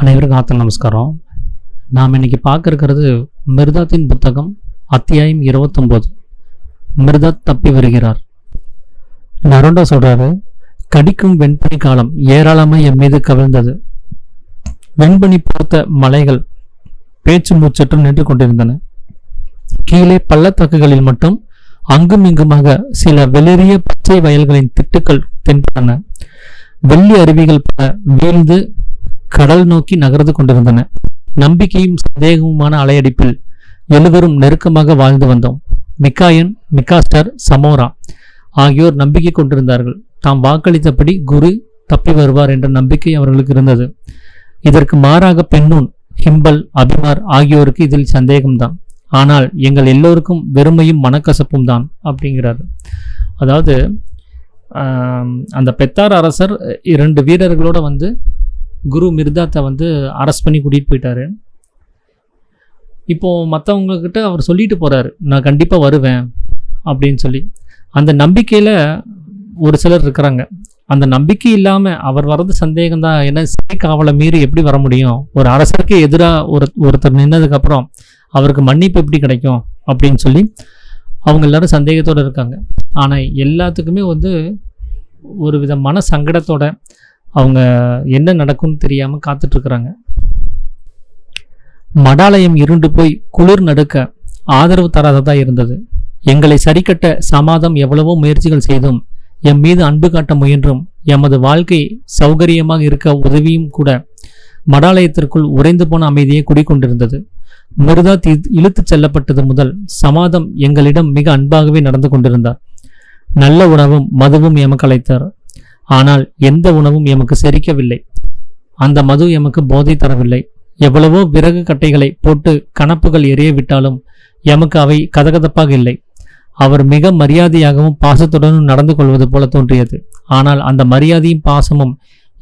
அனைவருக்கும் நமஸ்காரம். நாம் இன்னைக்கு பார்க்க இருக்கிறது மிர்தாத்தின் புத்தகம் அத்தியாயம் 29. மிர்தாத் தப்பி வருகிறார். நரோண்டா சொல்றாரு, கடிக்கும் வெண்பனி காலம் ஏராளமாக என் மீது கவிழ்ந்தது. வெண்பனி போர்த்த மலைகள் பேச்சு மூச்சற்று நின்று கொண்டிருந்தன. கீழே பள்ளத்தாக்குகளில் மட்டும் அங்கும் இங்குமாக சில வெளிரிய பச்சை வயல்களின் திட்டுக்கள் தென்பட்டன. வெள்ளி அருவிகள் பல வீழ்ந்து கடல் நோக்கி நகர்ந்து கொண்டிருந்தன. நம்பிக்கையும் சந்தேகமுமான அலையடிப்பில் எழுவரும் நெருக்கமாக வாழ்ந்து வந்தோம். மிக்காயன், மிக்காஸ்டர், சமோரா ஆகியோர் நம்பிக்கை கொண்டிருந்தார்கள். தாம் வாக்களித்தபடி குரு தப்பி வருவார் என்ற நம்பிக்கை அவர்களுக்கு இருந்தது. இதற்கு மாறாக பெண்ணூன், ஹிம்பல், அபிமார் ஆகியோருக்கு இதில் சந்தேகம்தான். ஆனால் எங்கள் எல்லோருக்கும் வெறுமையும் மனக்கசப்பும் தான் அப்படிங்கிறாரு. அதாவது அந்த பெத்தார் அரசர் 2 வீரர்களோட குரு மிர்தாத்தை அரெஸ்ட் பண்ணி கூட்டிகிட்டு போயிட்டாரு. இப்போது மற்றவங்கக்கிட்ட அவர் சொல்லிட்டு போகிறாரு, நான் கண்டிப்பாக வருவேன் அப்படின்னு சொல்லி. அந்த நம்பிக்கையில் ஒரு சிலர் இருக்கிறாங்க. அந்த நம்பிக்கை இல்லாமல் அவர் வர்றது சந்தேகம்தான். ஏன்னா சிறை காவலை மீறி எப்படி வர முடியும்? ஒரு அரசருக்கு எதிராக ஒருத்தர் நின்னதுக்கப்புறம் அவருக்கு மன்னிப்பு எப்படி கிடைக்கும் அப்படின்னு சொல்லி அவங்க எல்லாரும் சந்தேகத்தோடு இருக்காங்க. ஆனால் எல்லாத்துக்குமே ஒரு வித மன சங்கடத்தோட அவங்க என்ன நடக்கும்னு தெரியாமல் காத்துட்ருக்குறாங்க. மடாலயம் இருண்டு போய் குளிர் நடுக்க ஆதரவு தராததாக இருந்தது. எங்களை சரிக்கட்ட சமாதம் எவ்வளவோ முயற்சிகள் செய்தும், எம் மீது அன்பு காட்ட முயன்றும், எமது வாழ்க்கை சௌகரியமாக இருக்க உதவியும் கூட மடாலயத்திற்குள் உறைந்து போன அமைதியை குடிக்கொண்டிருந்தது. மிர்தாத் இழுத்துச் செல்லப்பட்டது முதல் சமாதம் எங்களிடம் மிக அன்பாகவே நடந்து கொண்டிருந்தார். நல்ல உணவும் மதுவும் எமக்கு அளித்தார். ஆனால் எந்த உணவும் எமக்கு செரிக்கவில்லை. அந்த மது எமக்கு போதை தரவில்லை. எவ்வளவோ விறகு கட்டைகளை போட்டு கணப்புகள் எரிய விட்டாலும் எமக்கு அவை கதகதப்பாக இல்லை. அவர் மிக மரியாதையாகவும் பாசத்துடனும் நடந்து கொள்வது போல தோன்றியது. ஆனால் அந்த மரியாதையும் பாசமும்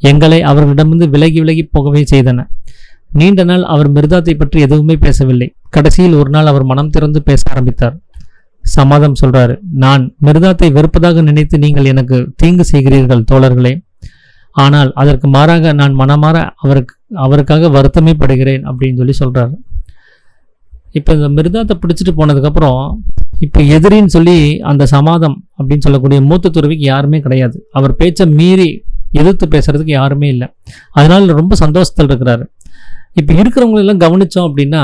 எங்களை அவர்களிடமிருந்து விலகி போகவே செய்தன. நீண்ட நாள் அவர் மிர்தாத்தை பற்றி எதுவுமே பேசவில்லை. கடைசியில் ஒரு நாள் அவர் மனம் திறந்து பேச ஆரம்பித்தார். சமாதம் சொல்றாரு, நான் மிர்தாத்தை வெறுப்பதாக நினைத்து நீங்கள் எனக்கு தீங்கு செய்கிறீர்கள் தோழர்களே. ஆனால் அதற்கு மாறாக நான் மனமாற அவருக்காக வருத்தமே படுகிறேன் அப்படின்னு சொல்றாரு. இப்போ இந்த மிர்தாத்தை பிடிச்சிட்டு போனதுக்கப்புறம் இப்போ எதிரின்னு சொல்லி அந்த சமாதம் அப்படின்னு சொல்லக்கூடிய மூத்த துறவிக்கு யாருமே கிடையாது. அவர் பேச்சை மீறி எதிர்த்து பேசுறதுக்கு யாருமே இல்லை. அதனால ரொம்ப சந்தோஷத்தில் இருக்கிறாரு. இப்போ இருக்கிறவங்களெல்லாம் கவனித்தோம் அப்படின்னா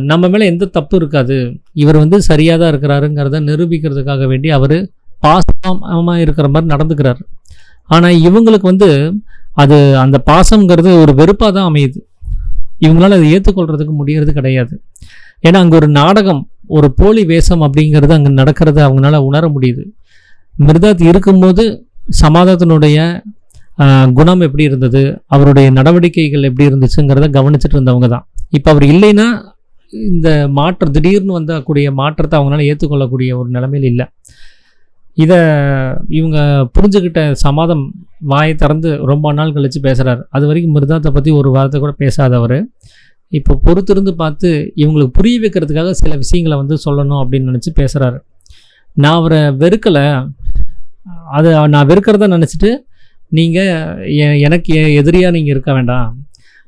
நம்ம மேலே எந்த தப்பு இருக்காது. இவர் சரியாக தான் இருக்கிறாருங்கிறத நிரூபிக்கிறதுக்காக வேண்டி அவர் பாசமாக இருக்கிற மாதிரி நடந்துக்கிறார். ஆனால் இவங்களுக்கு அது அந்த பாசம்ங்கிறது ஒரு வெறுப்பாக தான் அமையுது. இவங்களால அதை ஏற்றுக்கொள்கிறதுக்கு முடியறது கிடையாது. ஏன்னா அங்கே ஒரு நாடகம், ஒரு போலி வேஷம் அப்படிங்கிறது அங்கே நடக்கிறத அவங்களால உணர முடியுது. மிர்தாத் இருக்கும்போது சமாதானத்தினுடைய குணம் எப்படி இருந்தது, அவருடைய நடவடிக்கைகள் எப்படி இருந்துச்சுங்கிறத கவனிச்சுட்டு இருந்தவங்க தான். இப்போ அவர் இல்லைன்னா இந்த திடீர்னு வந்தக்கூடிய மாற்றத்தை அவங்களால ஏற்றுக்கொள்ளக்கூடிய ஒரு நிலைமையில் இல்லை. இதை இவங்க புரிஞ்சுக்கிட்ட சமாதம் வாயை திறந்து ரொம்ப நாள் கழித்து பேசுகிறார். அது வரைக்கும் மிர்தாத்தை பற்றி ஒரு வார்த்தை கூட பேசாதவர் இப்போ பொறுத்திருந்து பார்த்து இவங்களுக்கு புரிய வைக்கிறதுக்காக சில விஷயங்களை சொல்லணும் அப்படின்னு நினச்சி பேசுகிறாரு. நான் அவரை வெறுக்கலை, அதை நான் வெறுக்கிறத நினச்சிட்டு நீங்கள் எனக்கு எதிரியாக நீங்கள் இருக்க வேண்டாம்,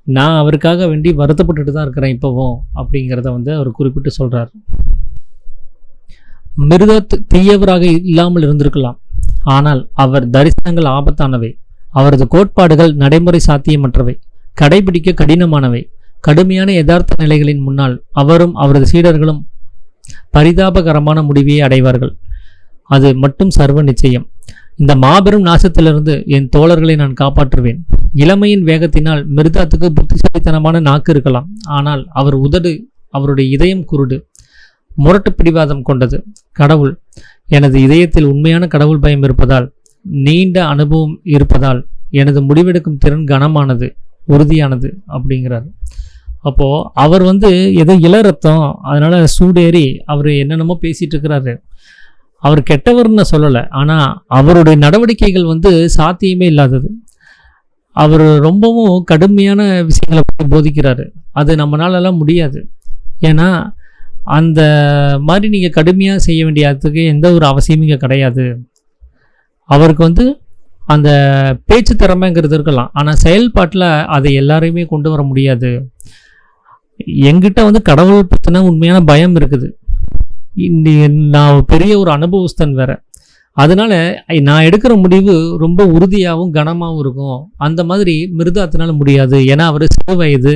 நான் அவருக்காக வேண்டி வருத்தப்பட்டுட்டு தான் இருக்கிறேன் இப்போவும் அப்படிங்கிறத அவர் குறிப்பிட்டு சொல்கிறார். மிர்தாத் தீயவராக இல்லாமல் இருந்திருக்கலாம். ஆனால் அவர் தரிசனங்கள் ஆபத்தானவை. அவரது கோட்பாடுகள் நடைமுறை சாத்தியமற்றவை, கடைபிடிக்க கடினமானவை. கடுமையான யதார்த்த நிலைகளின் முன்னால் அவரும் அவரது சீடர்களும் பரிதாபகரமான முடிவையை அடைவார்கள். அது மட்டும் சர்வ நிச்சயம். இந்த மாபெரும் நாசத்திலிருந்து என் தோழர்களை நான் காப்பாற்றுவேன். இளமையின் வேகத்தினால் மிர்தாத்துக்கு புத்திசாலித்தனமான நாக்கு இருக்கலாம். ஆனால் அவர் உதடு, அவருடைய இதயம் குருடு, முரட்டு பிடிவாதம் கொண்டது. கடவுள், எனது இதயத்தில் உண்மையான கடவுள் பயம் இருப்பதால், நீண்ட அனுபவம் இருப்பதால் எனது முடிவெடுக்கும் திறன் கனமானது, உறுதியானது அப்படிங்கிறார். அப்போது அவர் ஏதோ இளரத்தம், அதனால் சூடேறி அவர் என்னென்னமோ பேசிகிட்டு இருக்கிறாரு. அவர் கெட்டவர்னு சொல்லலை, ஆனால் அவருடைய நடவடிக்கைகள் சாத்தியமே இல்லாதது. அவர் ரொம்பவும் கடுமையான விஷயங்களை போதிக்கிறாரு. அது நம்மளாலலாம் முடியாது. ஏன்னா அந்த மாதிரி நீங்கள் கடுமையாக செய்ய வேண்டியதுக்கு எந்த ஒரு அவசியமும் இங்கே கிடையாது. அவருக்கு அந்த பேச்சு திறமைங்கிறது இருக்கலாம், ஆனால் செயல்பாட்டில் அதை எல்லாரையுமே கொண்டு வர முடியாது. என்கிட்ட வந்து கடவுள் பற்றின உண்மையான பயம் இருக்குது. நான் பெரிய ஒரு அனுபவஸ்தன் வேற. அதனால நான் எடுக்கிற முடிவு ரொம்ப உறுதியாகவும் கனமாகவும் இருக்கும். அந்த மாதிரி மிருதாத்தினால முடியாது. ஏன்னா அவர் சிறு வயது,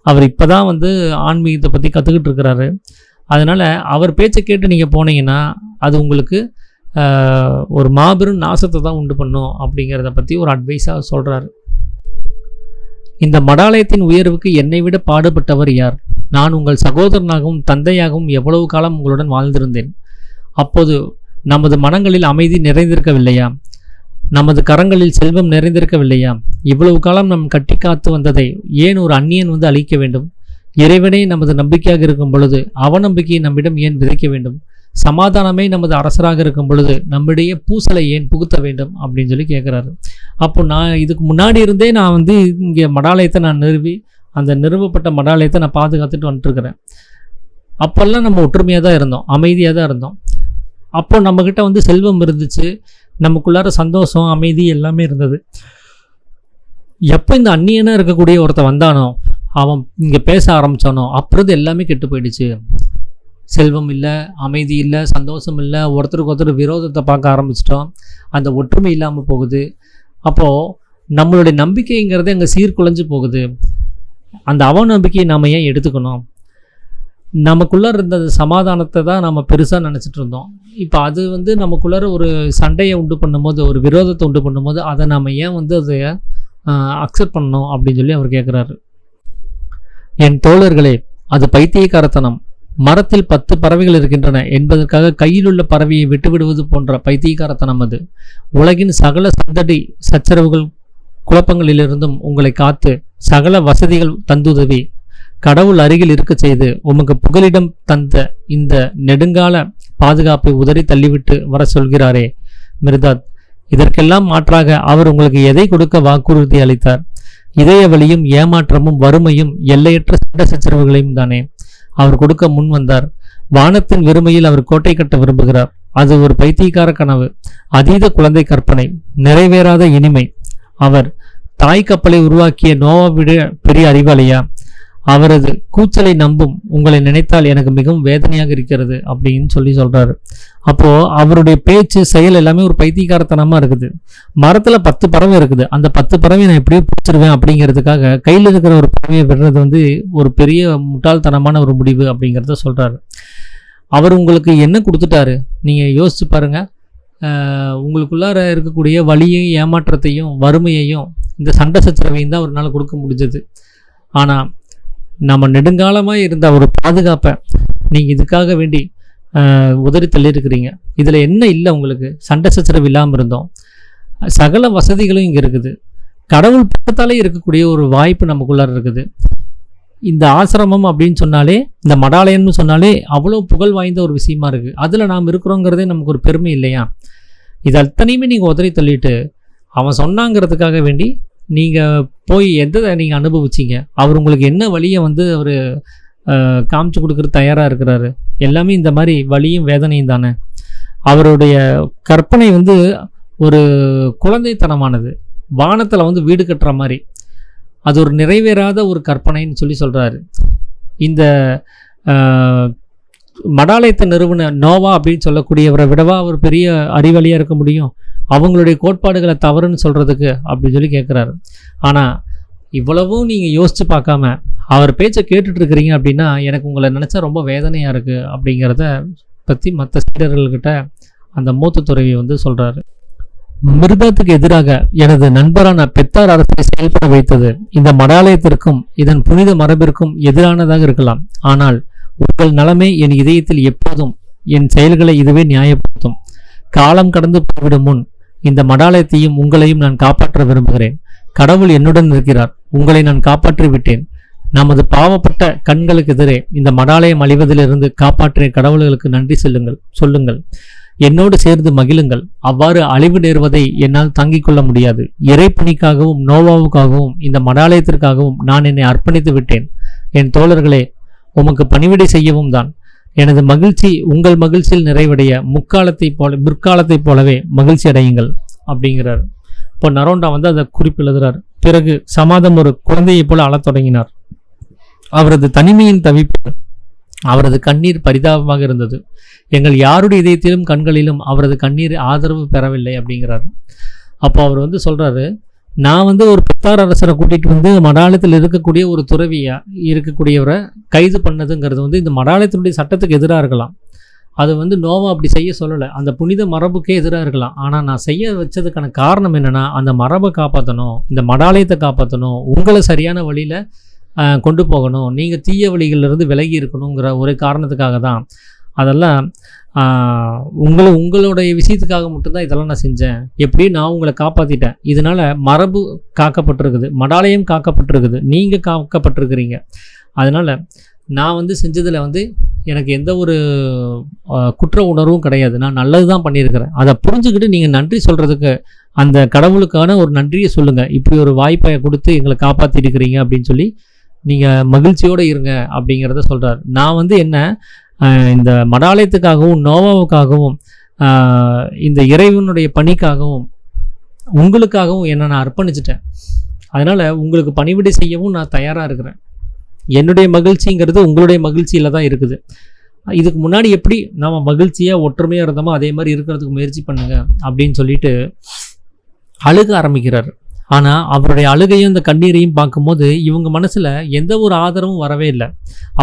அவர் இப்போ தான் வந்து ஆன்மீகத்தை பற்றி கற்றுக்கிட்டு இருக்கிறாரு. அதனால் அவர் பேச்சை கேட்டு நீங்கள் போனீங்கன்னா அது உங்களுக்கு ஒரு மாபெரும் நாசத்தை தான் உண்டு பண்ணும் அப்படிங்கிறத பற்றி ஒரு அட்வைஸாக சொல்கிறாரு. இந்த மடாலயத்தின் உயர்வுக்கு என்னை விட பாடுபட்டவர் யார்? நான் உங்கள் சகோதரனாகவும் தந்தையாகவும் எவ்வளவு காலம் உங்களுடன் வாழ்ந்திருந்தேன். அப்போது நமது மனங்களில் அமைதி நிறைந்திருக்கவில்லையா? நமது கரங்களில் செல்வம் நிறைந்திருக்கவில்லையா? இவ்வளவு காலம் நம் கட்டி காத்து வந்ததை ஏன் ஒரு அந்நியன் வந்து அழிக்க வேண்டும்? இறைவனே நமது நம்பிக்கையாக இருக்கும் பொழுது அவநம்பிக்கையை நம்மிடம் ஏன் விதைக்க வேண்டும்? சமாதானமே நமது அரசராக இருக்கும் பொழுது நம்மிடையே பூசலை ஏன் புகுத்த வேண்டும் அப்படின்னு சொல்லி கேட்குறாரு. அப்போ நான் இதுக்கு முன்னாடி இருந்தே நான் வந்து இங்கே மடாலயத்தை நான் நிறுவி அந்த நிறுவப்பட்ட மடாலயத்தை நான் பாதுகாத்துட்டு வந்துட்டுருக்கிறேன். அப்போல்லாம் நம்ம ஒற்றுமையாக தான் இருந்தோம், அமைதியாக தான் இருந்தோம். அப்போ நம்மக்கிட்ட வந்து செல்வம் இருந்துச்சு, நமக்குள்ளார சந்தோஷம் அமைதி எல்லாமே இருந்தது. எப்போ இந்த அந்நியனாக இருக்கக்கூடிய ஒருத்தன் வந்தானோ, அவன் இங்கே பேச ஆரம்பித்தானோ, அப்புறம் எல்லாமே கெட்டு போயிடுச்சு. செல்வம் இல்லை, அமைதி இல்லை, சந்தோஷம் இல்லை, ஒருத்தருக்கு ஒருத்தர் விரோதத்தை பார்க்க ஆரம்பிச்சிட்டோம். அந்த ஒற்றுமை இல்லாமல் போகுது. அப்போது நம்மளுடைய நம்பிக்கைங்கிறது அங்கே சீர்குலைஞ்சு போகுது. அந்த அவநம்பிக்கையை நாம் ஏன் எடுத்துக்கணும்? நமக்குள்ளே இருந்த சமாதானத்தை தான் நம்ம பெருசாக நினச்சிட்டு இருந்தோம். இப்போ அது வந்து நமக்குள்ளார ஒரு சண்டையை உண்டு பண்ணும்போது, ஒரு விரோதத்தை உண்டு பண்ணும்போது, அதை நாம் ஏன் வந்து அதை அக்செப்ட் பண்ணணும் அப்படின்னு சொல்லி அவர் கேட்குறாரு. என் தோழர்களே, அது பைத்தியக்காரத்தனம். மரத்தில் 10 பறவைகள் இருக்கின்றன என்பதற்காக கையில் உள்ள பறவையை விட்டுவிடுவது போன்ற பைத்தியக்காரத்தனம் அது. உலகின் சகல சந்தடி சச்சரவுகள் குழப்பங்களிலிருந்தும் உங்களை காத்து சகல வசதிகள் தந்துதவி கடவுள் அருகில் இருக்க செய்து உமக்கு புகலிடம் தந்த இந்த நெடுங்கால பாதுகாப்பை உதறி தள்ளிவிட்டு வர சொல்கிறாரே மிர்தாத், இதற்கெல்லாம் மாற்றாக அவர் உங்களுக்கு எதை கொடுக்க வாக்குறுதி அளித்தார்? இதய வலியும் ஏமாற்றமும் வறுமையும் எல்லையற்ற சண்ட சச்சரவுகளையும் தானே அவர் கொடுக்க முன் வந்தார். வானத்தின் வெறுமையில் அவர் கோட்டை கட்ட விரும்புகிறார். அது ஒரு பைத்தியக்கார கனவு, அதீத குழந்தை கற்பனை, நிறைவேறாத இனிமை. அவர் தாய் கப்பலை உருவாக்கிய நோவா விட பெரிய அறிவாளியா? அவரது கூச்சலை நம்பும் உங்களை நினைத்தால் எனக்கு மிகவும் வேதனையாக இருக்கிறது அப்படின்னு சொல்றாரு. அப்போ அவருடைய பேச்சு செயல் எல்லாமே ஒரு பைத்தியக்காரத்தனமா இருக்குது. மரத்துல 10 பறவை இருக்குது, அந்த 10 பறவை நான் எப்படியோ பிடிச்சிருவேன் அப்படிங்கிறதுக்காக கையில் இருக்கிற ஒரு பறவையை விடுறது வந்து ஒரு பெரிய முட்டாள்தனமான ஒரு முடிவு அப்படிங்கிறத சொல்றாரு. அவர் உங்களுக்கு என்ன கொடுத்துட்டாரு நீங்க யோசிச்சு பாருங்க. உங்களுக்குள்ளார இருக்கக்கூடிய வலியையும் ஏமாற்றத்தையும் வறுமையையும் இந்த சண்டை சச்சரவையும் தான் ஒரு நாள் கொடுக்க முடிஞ்சது. ஆனால் நம்ம நெடுங்காலமாக இருந்த ஒரு பாதுகாப்பை நீங்கள் இதுக்காக வேண்டி உதறி தள்ளியிருக்கிறீங்க. இதில் என்ன இல்லை? உங்களுக்கு சண்டை சச்சரவு இல்லாமல் இருந்தோம், சகல வசதிகளும் இங்கே இருக்குது, கடவுள் பக்கத்தாலே இருக்கக்கூடிய ஒரு வாய்ப்பு நமக்குள்ளார இருக்குது. இந்த ஆசிரமம் அப்படின்னு சொன்னாலே, இந்த மடாலயம்னு சொன்னாலே அவ்வளோ புகழ் வாய்ந்த ஒரு விஷயமா இருக்குது. அதில் நாம் இருக்கிறோங்கிறதே நமக்கு ஒரு பெருமை இல்லையா? இது அத்தனையுமே நீங்கள் உதறி தள்ளிட்டு அவன் சொன்னாங்கிறதுக்காக வேண்டி நீங்கள் போய் எதை நீங்கள் அனுபவிச்சிங்க? அவர் உங்களுக்கு என்ன வழியை வந்து அவர் காமிச்சு கொடுக்குறது தயாராக இருக்கிறாரு? எல்லாமே இந்த மாதிரி வலியும் வேதனையும் தானே. அவருடைய கற்பனை வந்து ஒரு குழந்தைத்தனமானது, வானத்தில் வந்து வீடு கட்டுற மாதிரி. அது ஒரு நிறைவேறாத ஒரு கற்பனைன்னு சொல்கிறாரு. இந்த மடாலயத்தை நிறுவன நோவா அப்படின்னு சொல்லக்கூடியவரை விடவா அவர் பெரிய அறிவாளியாக இருக்க முடியும்? அவங்களுடைய கோட்பாடுகளை தவறுன்னு சொல்கிறதுக்கு அப்படின்னு சொல்லி கேட்குறாரு. ஆனால் இவ்வளவும் நீங்கள் யோசித்து பார்க்காம அவர் பேச்சை கேட்டுட்ருக்கிறீங்க அப்படின்னா எனக்கு உங்களை நினச்சா ரொம்ப வேதனையாக இருக்குது அப்படிங்கிறத பற்றி மற்ற சீடர்கள்கிட்ட அந்த மூத்த துறவி வந்து சொல்கிறாரு. மிர்தாத்துக்கு எதிராக எனது நண்பரான பெத்தார் அரசை செயல்பட வைத்தது இந்த மடாலயத்திற்கும் இதன் புனித மரபிற்கும் எதிரானதாக இருக்கலாம். ஆனால் உங்கள் நலமே என் இதயத்தில் எப்போதும் என் செயல்களை இதுவே நியாயப்படுத்தும். காலம் கடந்து போய்விடும் முன் இந்த மடாலயத்தையும் உங்களையும் நான் காப்பாற்ற விரும்புகிறேன். கடவுள் என்னுடன் இருக்கிறார், உங்களை நான் காப்பாற்றி விட்டேன். நமது பாவப்பட்ட கண்களுக்கு எதிரே இந்த மடாலயம் அழிவதிலிருந்து காப்பாற்றிய கடவுள்களுக்கு நன்றி சொல்லுங்கள். என்னோடு சேர்ந்து மகிழுங்கள். அவ்வாறு அழிவு நேர்வதை என்னால் தாங்கிக் கொள்ள முடியாது. இறைப்பணிக்காகவும் நோவாவுக்காகவும் இந்த மடாலயத்திற்காகவும் நான் என்னை அர்ப்பணித்து விட்டேன். என் தோழர்களே, உமக்கு பணிவிடை செய்யவும் தான். எனது மகிழ்ச்சி உங்கள் மகிழ்ச்சியில் நிறைவடைய முற்காலத்தைப் போலவே மகிழ்ச்சி அடையுங்கள் அப்படிங்கிறார். இப்போ நரோண்டா வந்து அதை குறிப்பு எழுதுறார். பிறகு சமாதம் ஒரு குழந்தையை போல அழத் தொடங்கினார். அவரது தனிமையின் தவிப்பு, அவரது கண்ணீர் பரிதாபமாக இருந்தது. எங்கள் யாருடைய இதயத்திலும் கண்களிலும் அவரது கண்ணீர் ஆதரவு பெறவில்லை அப்படிங்கிறாரு. அப்போ அவர் வந்து சொல்றாரு, நான் வந்து ஒரு பித்தார் அரசரை கூட்டிகிட்டு வந்து மடாலயத்தில் இருக்கக்கூடிய ஒரு துறவியா இருக்கக்கூடியவரை கைது பண்ணதுங்கிறது வந்து இந்த மடாலயத்தினுடைய சட்டத்துக்கு எதிராக இருக்கலாம். அது வந்து நோவா அப்படி செய்ய சொல்லலை, அந்த புனித மரபுக்கே எதிராக இருக்கலாம். ஆனால் நான் செய்ய வச்சதுக்கான காரணம் என்னென்னா, அந்த மரபை காப்பாற்றணும், இந்த மடாலயத்தை காப்பாற்றணும், உங்களை சரியான வழியில் கொண்டு போகணும், நீங்கள் தீய வழிகளிலிருந்து விலகி இருக்கணுங்கிற ஒரு காரணத்துக்காக தான். அதெல்லாம் உங்களுடைய விஷயத்துக்காக மட்டும்தான் இதெல்லாம் நான் செஞ்சேன். எப்படி நான் உங்களை காப்பாற்றிட்டேன். இதனால் மரபு காக்கப்பட்டிருக்குது, மடாலயம் காக்கப்பட்டிருக்குது, நீங்கள் காக்கப்பட்டிருக்கிறீங்க. அதனால் நான் வந்து செஞ்சதில் வந்து எனக்கு எந்த ஒரு குற்ற உணர்வும் கிடையாது. நான் நல்லது தான் பண்ணியிருக்கிறேன். அதை புரிஞ்சுக்கிட்டு நீங்கள் நன்றி சொல்கிறதுக்கு அந்த கடவுளுக்கான ஒரு நன்றியை சொல்லுங்கள். இப்படி ஒரு வாய்ப்பை கொடுத்து எங்களை காப்பாற்றிருக்கிறீங்க அப்படின்னு சொல்லி நீங்கள் மகிழ்ச்சியோடு இருங்க அப்படிங்கிறத சொல்கிறார். நான் வந்து என்ன இந்த மடாலயத்துக்காகவும் நோவாவுக்காகவும் இந்த இறைவனுடைய பணிக்காகவும் உங்களுக்காகவும் என்னை நான் அர்ப்பணிச்சிட்டேன். அதனால் உங்களுக்கு பணிவிடை செய்யவும் நான் தயாராக இருக்கிறேன். என்னுடைய மகிழ்ச்சிங்கிறது உங்களுடைய மகிழ்ச்சியில் தான் இருக்குது. இதுக்கு முன்னாடி எப்படி நம்ம மகிழ்ச்சியாக ஒற்றுமையாக இருந்தோமோ அதே மாதிரி இருக்கிறதுக்கு முயற்சி பண்ணுங்க அப்படின்னு சொல்லிட்டு அழுக ஆரம்பிக்கிறார். ஆனால் அவருடைய அழுகையும் இந்த கண்ணீரையும் பார்க்கும்போது இவங்க மனசில் எந்த ஒரு ஆதரவும் வரவே இல்லை.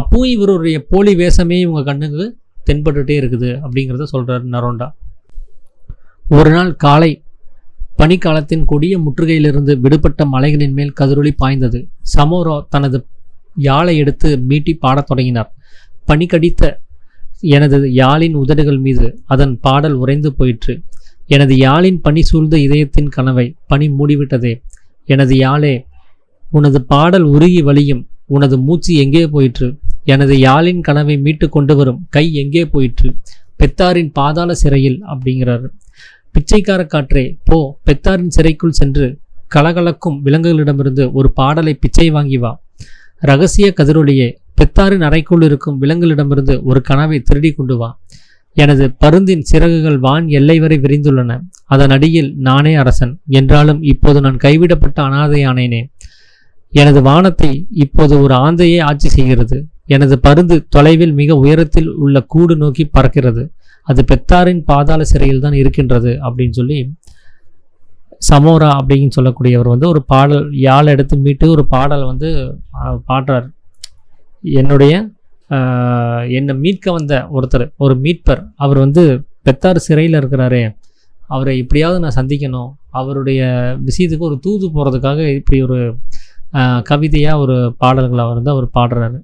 அப்பவும் இவருடைய போலி வேஷமே இவங்க கண்ணுக்கு தென்பட்டுகிட்டே இருக்குது அப்படிங்கிறத சொல்கிறார் நரோண்டா. ஒரு நாள் காலை பனிக்காலத்தின் கொடிய முற்றுகையிலிருந்து விடுபட்ட மலைகளின் மேல் கதிரொளி பாய்ந்தது. சமோரா தனது யாழை எடுத்து மீட்டி பாடத் தொடங்கினார். பனிக்கடித்த எனது யாழின் உதடுகள் மீது அதன் பாடல் உறைந்து போயிற்று. எனது யாழின் பனி சூழ்ந்த இதயத்தின் கனவை பனி மூடிவிட்டதே. எனது யாழே, உனது பாடல் உருகி வழியும். உனது மூச்சு எங்கே போயிற்று? எனது யாழின் கனவை மீட்டு கொண்டு வரும் கை எங்கே போயிற்று? பெத்தாரின் பாதாள சிறையில் அப்படிங்கிறாரு. பிச்சைக்கார காற்றே போ, பெத்தாரின் சிறைக்குள் சென்று கலகலக்கும் விலங்குகளிடமிருந்து ஒரு பாடலை பிச்சை வாங்கி வா. இரகசிய கதிரொலியே, பெத்தாரின் அறைக்குள் இருக்கும் விலங்குகளிடமிருந்து ஒரு கனவை திருடி கொண்டு வா. எனது பருந்தின் சிறகுகள் வான் எல்லை வரை விரிந்துள்ளன. அதன் அடியில் நானே அரசன். என்றாலும் இப்போது நான் கைவிடப்பட்ட அனாதையானேனே. எனது வானத்தை இப்போது ஒரு ஆந்தையே ஆட்சி செய்கிறது. எனது பருந்து தொலைவில் மிக உயரத்தில் உள்ள கூடு நோக்கி பறக்கிறது. அது பெத்தாரின் பாதாள சிறையில் தான் இருக்கின்றது அப்படின்னு சொல்லி சமோரா அப்படின்னு சொல்லக்கூடியவர் வந்து ஒரு பாடல் யாழ் எடுத்து மீட்டு ஒரு பாடல் வந்து பாடுறார். என்னை மீட்க வந்த ஒருத்தர், ஒரு மீட்பர், அவர் வந்து பெத்தார் சிறையில் இருக்கிறாரே, அவரை எப்படியாவது நான் சந்திக்கணும், அவருடைய விஷயத்துக்கு ஒரு தூது போகிறதுக்காக இப்படி ஒரு கவிதையாக ஒரு பாடல்களை வந்து அவர் பாடுறாரு.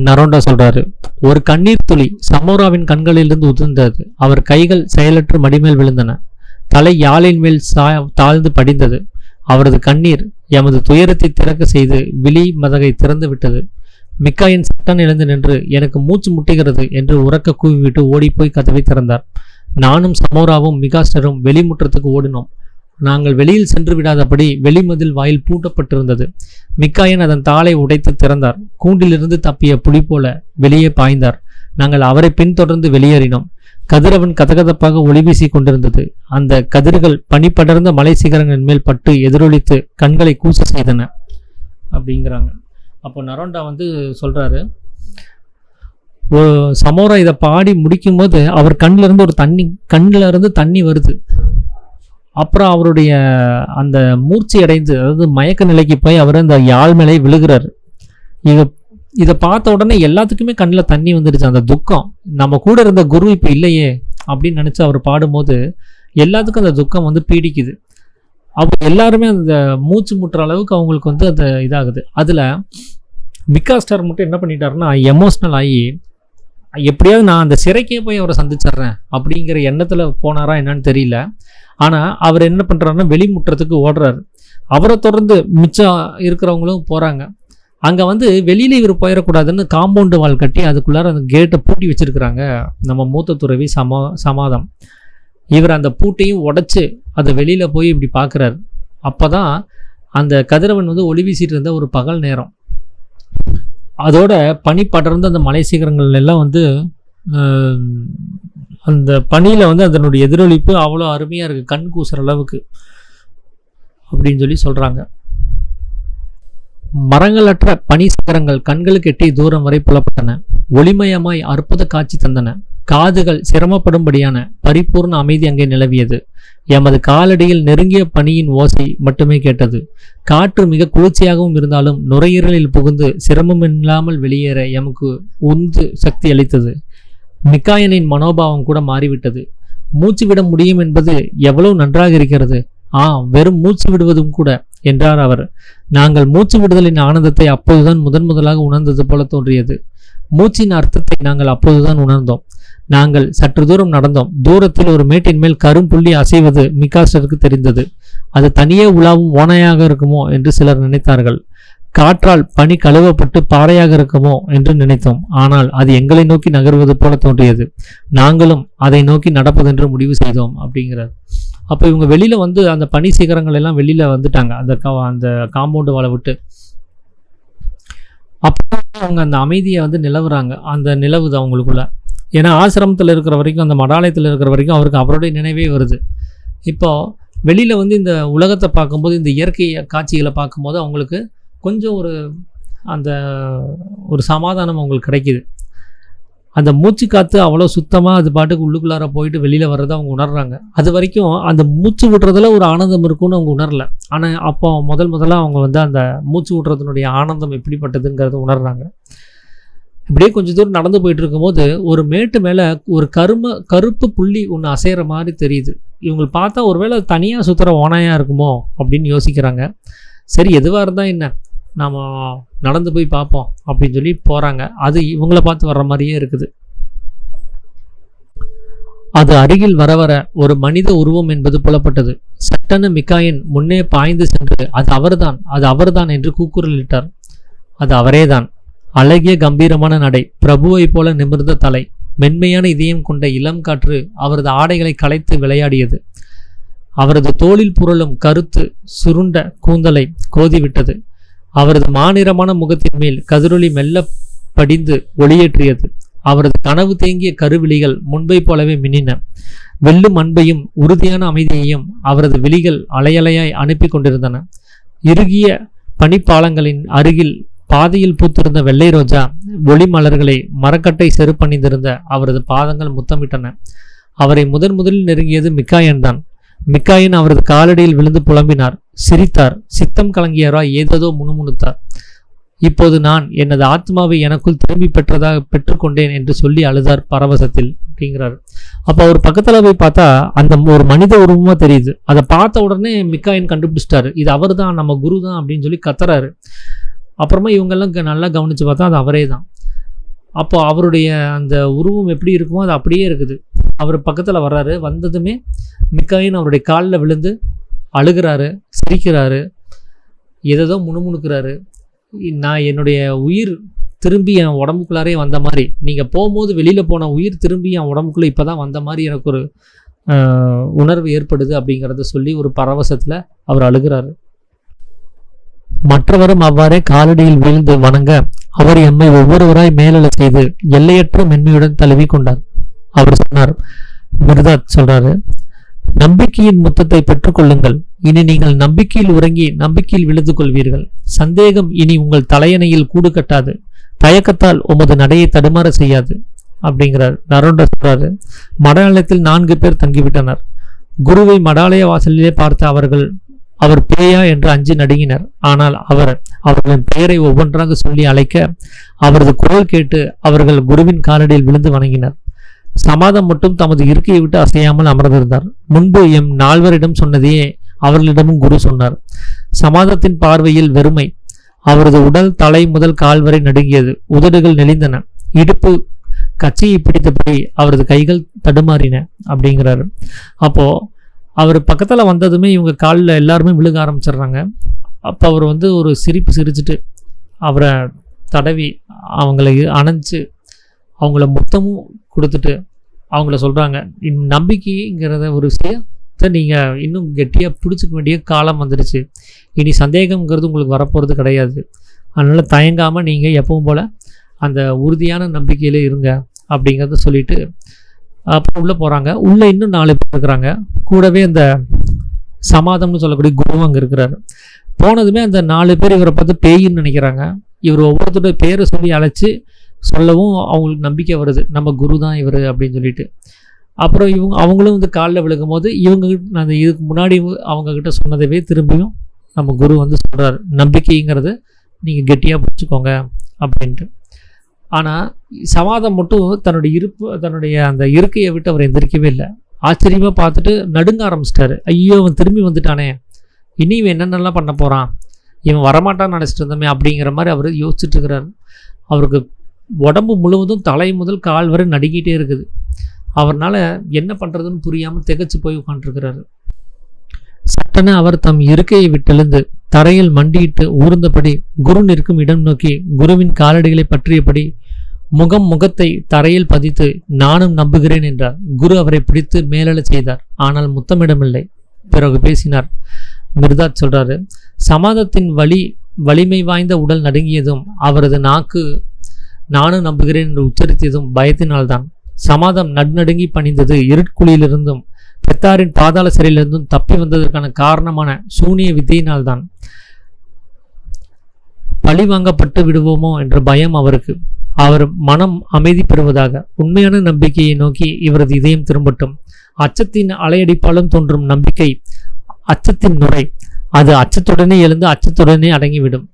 நரோண்டா சொல்கிறாரு, ஒரு கண்ணீர் துளி சமோராவின் கண்களிலிருந்து உதிர்ந்தது. அவர் கைகள் செயலற்று மடிமேல் விழுந்தன. தலை யாழின் மேல் தாழ்ந்து படிந்தது. அவரது கண்ணீர் எமது துயரத்தை திறக்க செய்து விழி மதகை திறந்து விட்டது. மிக்காயின் சட்டன் எழுந்து நின்று எனக்கு மூச்சு முட்டுகிறது என்று உறக்க கூவிவிட்டு ஓடிப்போய் கதவை திறந்தார். நானும் சமோராவும் மிகாஸ்டரும் வெளிமுற்றத்துக்கு ஓடினோம். நாங்கள் வெளியில் சென்று விடாதபடி வெளிமதில் வாயில் பூட்டப்பட்டிருந்தது. மிக்காயன் அதன் தாளை உடைத்து திறந்தார். கூண்டிலிருந்து தப்பிய புலி போல வெளியே பாய்ந்தார். நாங்கள் அவரை பின்தொடர்ந்து வெளியேறினோம். கதிரவன் கதகதப்பாக ஒளி வீசி கொண்டிருந்தது. அந்த கதிர்கள் பனிப்படர்ந்த மலை சிகரங்களின் மேல் பட்டு எதிரொலித்து கண்களை கூச செய்தன அப்படிங்கிறாங்க. அப்போ நரோண்டா வந்து சொல்கிறாரு, ஒரு சமோரா இதை பாடி முடிக்கும் போது அவர் கண்ணிலிருந்து தண்ணி வருது. அப்புறம் அவருடைய அந்த மூர்ச்சி அடைந்து, அதாவது மயக்க நிலைக்கு போய் அவர் அந்த யாழ் மேலே விழுகிறார். இதை பார்த்த உடனே எல்லாத்துக்குமே கண்ணில் தண்ணி வந்துடுச்சு. அந்த துக்கம், நம்ம கூட இருந்த குரு இப்போ இல்லையே அப்படின்னு நினச்சி அவர் பாடும்போது எல்லாத்துக்கும் அந்த துக்கம் வந்து பீடிக்குது. அப்போ எல்லாருமே அந்த மூச்சு முட்டுற அளவுக்கு அவங்களுக்கு வந்து அந்த இதாகுது. அதில் மிக்காஸ்டர் மட்டும் என்ன பண்ணிட்டாருன்னா எமோஷ்னல் ஆகி எப்படியாவது நான் அந்த சிறைக்கே போய் அவரை சந்திச்சிட்றேன் அப்படிங்கிற எண்ணத்தில் போனாரா என்னன்னு தெரியல. ஆனால் அவர் என்ன பண்ணுறாருன்னா வெளிமுற்றத்துக்கு ஓடுறாரு. அவரை தொடர்ந்து மிச்சம் இருக்கிறவங்களும் போகிறாங்க. அங்கே வந்து வெளியில் இவர் போயிடக்கூடாதுன்னு காம்பவுண்டு வால் கட்டி அதுக்குள்ளார அந்த கேட்டை பூட்டி வச்சுருக்கிறாங்க நம்ம மூத்த துறவி சமாதம். இவர் அந்த பூட்டையும் உடைச்சு அதை வெளியில் போய் இப்படி பார்க்குறாரு. அப்போ தான் அந்த கதிரவன் வந்து ஒளி வீசிட்டு இருந்த ஒரு பகல் நேரம். அதோட பனி படர்ந்து அந்த மலை சிகரங்கள் எல்லாம் வந்து அந்த பனியில் வந்து அதனுடைய எதிரொலிப்பு அவ்வளோ அருமையாக இருக்குது, கண் கூசுற அளவுக்கு அப்படின்னு சொல்லி சொல்கிறாங்க. மரங்களற்ற பனி சிகரங்கள் கண்களுக்கு எட்டிய தூரம் வரை புலப்பட்டன. ஒளிமயமாய் அற்புத காட்சி தந்தன. காதுகள் சிரமப்படும்படியான பரிபூர்ண அமைதி அங்கே நிலவியது. எமது காலடியில் நெருங்கிய பனியின் ஓசை மட்டுமே கேட்டது. காற்று மிக குளிர்ச்சியாகவும் இருந்தாலும் நுரையீரலில் புகுந்து சிரமமில்லாமல் வெளியேற எமக்கு உந்து சக்தி அளித்தது. மிக்காயனின் மனோபாவம் கூட மாறிவிட்டது. மூச்சு விட முடியும் என்பது எவ்வளவு நன்றாக இருக்கிறது. வெறும் மூச்சு விடுவதும் கூட என்றார் அவர். நாங்கள் மூச்சு விடுதலின் ஆனந்தத்தை அப்போதுதான் முதலாக உணர்ந்தது போல தோன்றியது. மூச்சின் அர்த்தத்தை நாங்கள் அப்போதுதான் உணர்ந்தோம். நாங்கள் சற்று தூரம் நடந்தோம். தூரத்தில் ஒரு மேட்டின் மேல் கரும்புள்ளி அசைவது மிக்காஸ்டருக்கு தெரிந்தது. அது தனியே உலாவும் ஓனையாக இருக்குமோ என்று சிலர் நினைத்தார்கள். காற்றால் பனி கழுவப்பட்டு பாறையாக இருக்குமோ என்று நினைத்தோம். ஆனால் அது எங்களை நோக்கி நகர்வது போல தோன்றியது. நாங்களும் அதை நோக்கி நடப்பதென்று முடிவு செய்தோம் அப்படிங்கிறார். அப்போ இவங்க வெளியில வந்து அந்த பனி சிகரங்கள் எல்லாம் வெளியில வந்துட்டாங்க, அந்த காம்பவுண்டு வாழை விட்டு. அப்போ அவங்க அந்த அமைதியை வந்து நிலவுறாங்க. அந்த நிலவுது அவங்களுக்குள்ள. ஏன்னா ஆசிரமத்தில் இருக்கிற வரைக்கும், அந்த மடாலயத்தில் இருக்கிற வரைக்கும் அவருக்கு அவருடைய நினைவே வருது. இப்போது வெளியில் வந்து இந்த உலகத்தை பார்க்கும்போது, இந்த இயற்கை காட்சிகளை பார்க்கும்போது அவங்களுக்கு கொஞ்சம் ஒரு சமாதானம் அவங்களுக்கு கிடைக்கிது. அந்த மூச்சு காற்று அவ்வளோ சுத்தமாக அது பாட்டுக்கு உள்ளுக்குள்ளார போயிட்டு வெளியில் வர்றதை அவங்க உணர்றாங்க. அது வரைக்கும் அந்த மூச்சு விடுறதுல ஒரு ஆனந்தம் இருக்குன்னு அவங்க உணரல. ஆனால் அப்போ முதல்ல அவங்க வந்து அந்த மூச்சு விடுறதுனுடைய ஆனந்தம் எப்படிப்பட்டதுங்கிறத உணர்றாங்க. இப்படியே கொஞ்சம் தூரம் நடந்து போயிட்டு இருக்கும்போது ஒரு மேட்டு மேலே ஒரு கருப்பு புள்ளி ஒன்று அசைகிற மாதிரி தெரியுது. இவங்க பார்த்தா ஒருவேளை தனியாக சுற்றுற ஓனாயாக இருக்குமோ அப்படின்னு யோசிக்கிறாங்க. சரி, எதுவாக இருந்தால் என்ன, நாம் நடந்து போய் பார்ப்போம் அப்படின்னு சொல்லி போகிறாங்க. அது இவங்கள பார்த்து வர்ற மாதிரியே இருக்குது. அது அருகில் வர வர ஒரு மனித உருவம் என்பது புலப்பட்டது. சட்டென மிக்காயின் முன்னே பாய்ந்து சென்று அது அவர்தான் என்று கூக்குரலிட்டார். அது அவரேதான். அழகிய கம்பீரமான நடை, பிரபுவை போல நிமிர்ந்த தலை, மென்மையான இதயம் கொண்ட இளம் காற்று அவரது ஆடைகளை களைத்து விளையாடியது. அவரது தோளில் புரளும் கருத்து சுருண்ட கூந்தலை கோதிவிட்டது. அவரது மாநிறமான முகத்தின் மேல் கதிரொளி மெல்ல படிந்து ஒளியேற்றியது. அவரது கனவு தேங்கிய கருவிழிகள் முன்பை போலவே மின்னின. வெள்ளும் அன்பையும் உறுதியான அமைதியையும் அவரது விழிகள் அலையலையாய் அனுப்பி கொண்டிருந்தன. இறுகிய பனிப்பாலங்களின் அருகில் பாதையில் பூத்திருந்த வெள்ளை ரோஜா ஒளி மலர்களை மரக்கட்டை செருப்பணிந்திருந்த அவரது பாதங்கள் முத்தமிட்டன. அவரை முதலில் நெருங்கியது மிக்காயன் தான். மிக்காயன் அவரது காலடியில் விழுந்து புலம்பினார், சிரித்தார், சித்தம் கலங்கியவராய் ஏதேதோ முணுமுணுத்தார். இப்போது நான் எனது ஆத்மாவை எனக்குள் திரும்பி பெற்றுக்கொண்டேன் என்று சொல்லி அழுதார் பரவசத்தில் அப்படிங்கிறார். அப்போ அவர் பக்கத்தில் போய் பார்த்தா அந்த ஒரு மனித உருவமாக தெரியுது. அதை பார்த்த உடனே மிக்காயன் கண்டுபிடிச்சிட்டாரு, இது அவர் தான், நம்ம குரு தான் அப்படின்னு சொல்லி கத்துறாரு. அப்புறமா இவங்கெல்லாம் நல்லா கவனித்து பார்த்தா அது அவரே தான். அப்போ அவருடைய அந்த உருவம் எப்படி இருக்குமோ அது அப்படியே இருக்குது. அவர் பக்கத்தில் வர்றாரு. வந்ததுமே மிக்காயின் அவருடைய காலில் விழுந்து அழுகிறாரு, சிரிக்கிறாரு, ஏதோ முணுமுணுக்கிறாரு. நான் என்னுடைய உயிர் திரும்பி என் உடம்புக்குள்ளாரே வந்த மாதிரி, நீங்கள் போகும்போது வெளியில் போன உயிர் திரும்பி என் உடம்புக்குள்ளே இப்போ தான் வந்த மாதிரி எனக்கு ஒரு உணர்வு ஏற்படுது அப்படிங்கிறத சொல்லி ஒரு பரவசத்தில் அவர் அழுகிறாரு. மற்றவரும் அவ்வாறே காலடியில் வீழ்ந்து வணங்க அவர் எம்மை ஒவ்வொருவராய் மேலெழ செய்து எல்லையற்ற மென்மையுடன் தழுவி கொண்டார். அவர் சொன்னார், மிர்தாத் சொல்றாரு, நம்பிக்கையின் முத்தத்தை பெற்றுக்கொள்ளுங்கள். இனி நீங்கள் நம்பிக்கையில் உறங்கி நம்பிக்கையில் விழுந்து கொள்வீர்கள். சந்தேகம் இனி உங்கள் தலையணையில் கூடு கட்டாது. தயக்கத்தால் உமது நடையை தடுமாற செய்யாது அப்படிங்கிறார். நரோண்டா சொல்றாரு, மடாலயத்தில் 4 பேர் தங்கிவிட்டனர். குருவை மடாலய வாசலிலே பார்த்த அவர் பேயா என்று அஞ்சி நடுங்கினர். ஆனால் அவர்களின் பெயரை ஒவ்வொன்றாக சொல்லி அழைக்க அவரது குரல் கேட்டு அவர்கள் குருவின் காலடியில் விழுந்து வணங்கினர். சமாதம் மட்டும் தமது இருக்கையை விட்டு அசையாமல் அமர்ந்திருந்தார். முன்பு எம் 4வரிடம் சொன்னதையே அவர்களிடமும் குரு சொன்னார். சமாதத்தின் பார்வையில் வெறுமை. அவரது உடல் தலை முதல் கால் வரை நடுங்கியது. உதடுகள் நெளிந்தன. இடுப்பு கச்சையை பிடித்தபடி அவரது கைகள் தடுமாறின அப்படிங்கிறாரு. அப்போ அவர் பக்கத்தில் வந்ததுமே இவங்க காலில் எல்லாருமே விழுக ஆரம்பிச்சிடுறாங்க. அப்போ அவர் ஒரு சிரிச்சிட்டு அவரை தடவி அவங்களை அணைச்சு அவங்கள முத்தமும் கொடுத்துட்டு அவங்கள சொல்கிறாங்க, நம்பிக்கைங்கிறத ஒரு விஷயத்தை நீங்கள் இன்னும் கெட்டியாக பிடிச்சிக்க வேண்டிய காலம் வந்துடுச்சு. இனி சந்தேகங்கிறது உங்களுக்கு வரப்போகிறது கிடையாது. அதனால் தயங்காமல் நீங்கள் எப்பவும் போல் அந்த உறுதியான நம்பிக்கையில் இருங்க அப்படிங்கிறத சொல்லிட்டு அப்புறம் உள்ளே போகிறாங்க. உள்ளே இன்னும் 4 பேர் இருக்கிறாங்க. கூடவே அந்த சமாதம்னு சொல்லக்கூடிய குரு அங்கே இருக்கிறாரு. போனதுமே அந்த 4 பேர் இவரை பார்த்து பேயின்னு நினைக்கிறாங்க. இவர் ஒவ்வொருத்தருடைய பேரை சொல்லி அழைச்சி சொல்லவும் அவங்களுக்கு நம்பிக்கை வருது, நம்ம குரு தான் இவர் அப்படின்னு சொல்லிட்டு. அப்புறம் அவங்களும் வந்து காலில் விழுகும் போது அந்த இதுக்கு முன்னாடி அவங்கக்கிட்ட சொன்னதவே திரும்பியும் நம்ம குரு வந்து சொல்கிறார், நம்பிக்கைங்கிறது நீங்கள் கெட்டியாக பிடிச்சிக்கோங்க அப்படின்ட்டு. ஆனால் சமாதம் மட்டும் தன்னுடைய அந்த இருக்கையை விட்டு அவர் எந்திரிக்கவே இல்லை. ஆச்சரியமாக பார்த்துட்டு நடுங்க ஆரம்பிச்சிட்டாரு. ஐயோ, அவன் திரும்பி வந்துட்டானே, இனி இவன் என்னென்னலாம் பண்ண போகிறான், இவன் வரமாட்டான்னு நினச்சிட்டு இருந்தோமே அப்படிங்கிற மாதிரி அவர் யோசிச்சுட்டு இருக்கிறார். அவருக்கு உடம்பு முழுவதும் தலை முதல் கால் வரை நடுங்கிட்டே இருக்குது. அவர்னால என்ன பண்ணுறதுன்னு புரியாமல் திகைச்சு போய் உட்காந்துருக்கிறாரு. சட்டென அவர் தம் இருக்கையை விட்டெழுந்து தரையில் மண்டியிட்டு ஊர்ந்தபடி குரு நிற்கும் இடம் நோக்கி குருவின் காலடிகளை பற்றியபடி முகத்தை தரையில் பதித்து நானும் நம்புகிறேன் என்றார். குரு அவரை பிடித்து மேலெழச் செய்தார். ஆனால் முத்தமிடமில்லை. பிறகு பேசினார். மிர்தாத் சொல்றாரு, சமாதத்தின் வலிமை வாய்ந்த உடல் நடுங்கியதும் அவரது நாக்கு நானும் நம்புகிறேன் என்று உச்சரித்ததும் பயத்தினால்தான். சமாதம் நடுநடுங்கி பணிந்தது இருட்குழியிலிருந்தும் பெத்தாரின் பாதாள சிறையிலிருந்தும் தப்பி வந்ததற்கான காரணமான சூனிய வித்தையினால்தான். பழி வாங்கப்பட்டு விடுவோமோ என்ற பயம் அவருக்கு. அவர் மனம் அமைதி பெறுவதாக. உண்மையான நம்பிக்கையை நோக்கி இவரது இதயம் திரும்பட்டும். அச்சத்தின் அலையடிப்பாலும் தோன்றும் நம்பிக்கை அச்சத்தின் நுரை. அது அச்சத்துடனே எழுந்து அச்சத்துடனே அடங்கிவிடும்.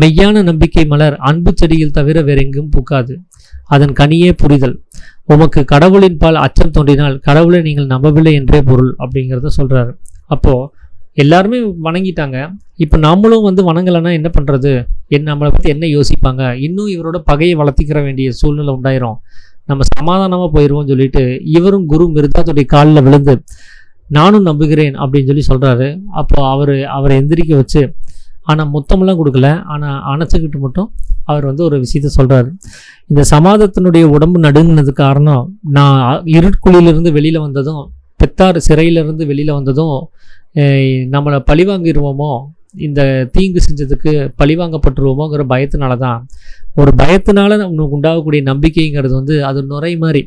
மெய்யான நம்பிக்கை மலர் அன்பு செடியில் தவிர வேறெங்கும் பூக்காது. அதன் கனியே புரிதல். உமக்கு கடவுளின் பால் அச்சம் தோன்றினால் கடவுளை நீங்கள் நம்பவில்லை என்றே பொருள் அப்படிங்கிறத சொல்றாரு. அப்போ எல்லாருமே வணங்கிட்டாங்க. இப்போ நாமளும் வந்து வணங்கலைன்னா என்ன பண்ணுறது, நம்மளை பற்றி என்ன யோசிப்பாங்க, இன்னும் இவரோட பகையை வளர்த்திக்கிற வேண்டிய சூழ்நிலை உண்டாயிரும், நம்ம சமாதானமாக போயிடுவோம்னு சொல்லிட்டு இவரும் குரு மிர்தாத்துடைய காலில் விழுந்து நானும் நம்புகிறேன் அப்படின்னு சொல்லி சொல்கிறாரு. அப்போ அவரை எந்திரிக்க வச்சு, ஆனால் முத்தமெல்லாம் கொடுக்கல, ஆனால் அணைச்சிக்கிட்டு மட்டும் அவர் வந்து ஒரு விஷயத்த சொல்கிறாரு. இந்த சமாதத்தினுடைய உடம்பு நடுங்கினதுக்கு காரணம், நான் இருட்குழியிலிருந்து வெளியில் வந்ததும் பெத்தார் சிறையிலிருந்து வெளியில் வந்ததும் நம்மளை பழிவாங்கிடுவோமோ, இந்த தீங்கு செஞ்சதுக்கு பழிவாங்கப்பட்டுருவோமோங்கிற பயத்தினால தான். ஒரு பயத்தினால நமக்கு உண்டாகக்கூடிய நம்பிக்கைங்கிறது வந்து அது நுரை மாதிரி